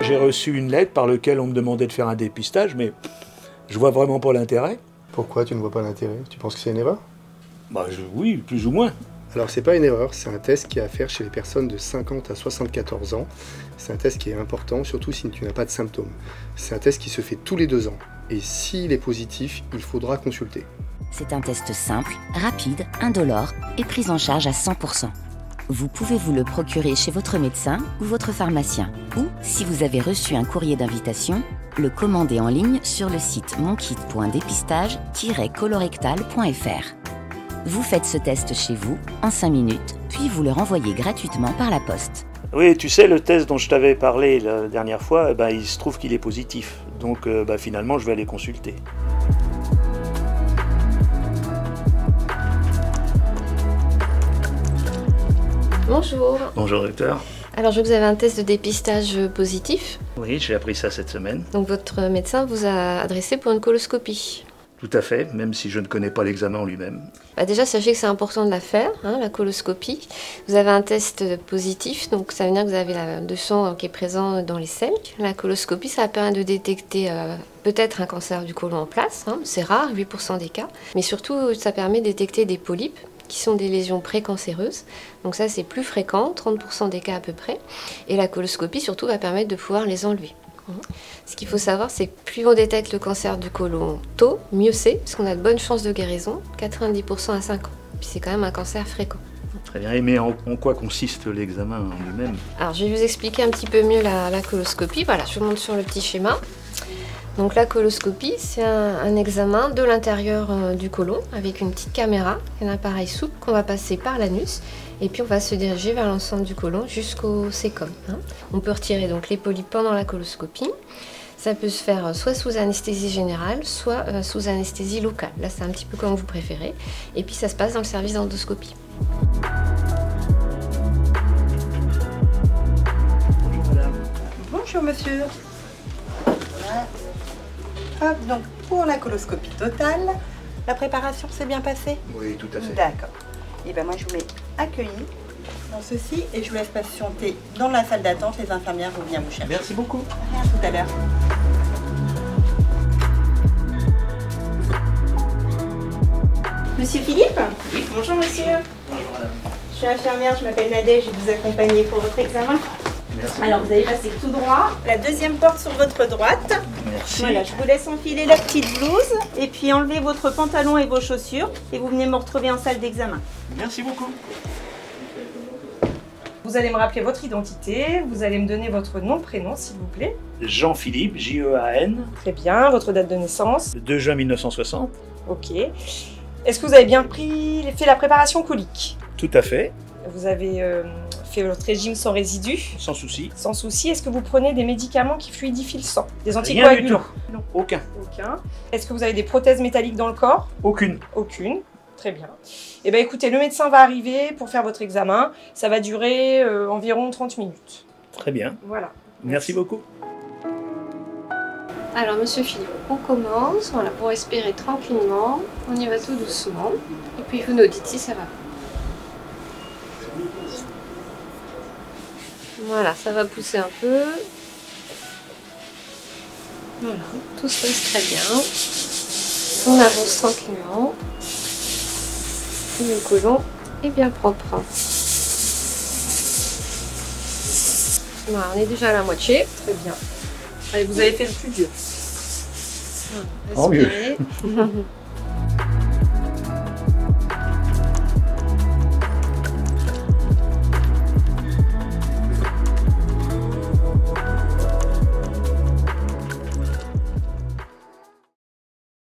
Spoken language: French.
j'ai reçu une lettre par laquelle on me demandait de faire un dépistage, mais je vois vraiment pas l'intérêt. Pourquoi tu ne vois pas l'intérêt? Tu penses que c'est une erreur? Oui, plus ou moins. Alors c'est pas une erreur, c'est un test qui est à faire chez les personnes de 50 à 74 ans. C'est un test qui est important, surtout si tu n'as pas de symptômes. C'est un test qui se fait tous les 2 ans. Et s'il est positif, il faudra consulter. C'est un test simple, rapide, indolore et pris en charge à 100%. Vous pouvez vous le procurer chez votre médecin ou votre pharmacien. Ou, si vous avez reçu un courrier d'invitation, le commander en ligne sur le site monkit.dépistage-colorectal.fr. Vous faites ce test chez vous en 5 minutes, puis vous le renvoyez gratuitement par la poste. Oui, tu sais, le test dont je t'avais parlé la dernière fois, il se trouve qu'il est positif. Donc finalement, je vais aller consulter. Bonjour. Bonjour docteur. Alors je vois que vous avez un test de dépistage positif. Oui, j'ai appris ça cette semaine. Donc votre médecin vous a adressé pour une coloscopie. Tout à fait, même si je ne connais pas l'examen en lui-même. Déjà, sachez que c'est important de la faire, la coloscopie. Vous avez un test positif, donc ça veut dire que vous avez le sang qui est présent dans les selles. La coloscopie, ça va permettre de détecter peut-être un cancer du côlon en place. C'est rare, 8% des cas. Mais surtout, ça permet de détecter des polypes, qui sont des lésions précancéreuses. Donc ça, c'est plus fréquent, 30% des cas à peu près. Et la coloscopie, surtout, va permettre de pouvoir les enlever. Ce qu'il faut savoir, c'est que plus on détecte le cancer du côlon tôt, mieux c'est, parce qu'on a de bonnes chances de guérison, 90% à 5 ans. Puis c'est quand même un cancer fréquent. Très bien, mais en quoi consiste l'examen en lui-même? Alors je vais vous expliquer un petit peu mieux la coloscopie. Voilà, je vous montre sur le petit schéma. Donc la coloscopie, c'est un examen de l'intérieur du côlon avec une petite caméra, un appareil souple qu'on va passer par l'anus et puis on va se diriger vers l'ensemble du côlon jusqu'au cécum. On peut retirer donc les polypes pendant la coloscopie. Ça peut se faire soit sous anesthésie générale, soit sous anesthésie locale. Là, c'est un petit peu comme vous préférez. Et puis ça se passe dans le service d'endoscopie. Bonjour madame. Bonjour monsieur. Hop, donc pour la coloscopie totale, la préparation s'est bien passée? Oui, tout à fait. D'accord. Et bien moi je vous mets accueilli dans ceci et je vous laisse patienter dans la salle d'attente. Les infirmières vont venir vous chercher. Merci beaucoup. À tout à l'heure. Monsieur Philippe? Oui. Bonjour monsieur. Bonjour madame. Je suis infirmière, je m'appelle Nadège, je vais vous accompagner pour votre examen. Merci. Alors vous allez passer tout droit, la deuxième porte sur votre droite. Merci. Voilà, je vous laisse enfiler la petite blouse et puis enlever votre pantalon et vos chaussures et vous venez me retrouver en salle d'examen. Merci beaucoup. Vous allez me rappeler votre identité, vous allez me donner votre nom, prénom s'il vous plaît. Jean-Philippe, J-E-A-N, Très bien, votre date de naissance. le 2 juin 1960. Ok. Est-ce que vous avez bien fait la préparation colique? Tout à fait, Vous avez fait votre régime sans résidus? sans souci. Sans souci. Est-ce que vous prenez des médicaments qui fluidifient le sang? Des Rien du anticoagulants? tout. Non. Aucun. Aucun. Est-ce que vous avez des prothèses métalliques dans le corps? Aucune. Aucune. Très bien. Eh bien écoutez, le médecin va arriver pour faire votre examen. Ça va durer environ 30 minutes. Très bien. Voilà. Merci beaucoup. Alors monsieur Philippe, on commence, voilà, pour respirer tranquillement, on y va tout doucement, et puis vous nous dites si ça va. Voilà, ça va pousser un peu. Voilà, tout se passe très bien. On avance tranquillement. Et le côlon est bien propre. Voilà, on est déjà à la moitié. Très bien. Allez, vous avez fait le plus dur. Voilà, Tant mieux. respirez.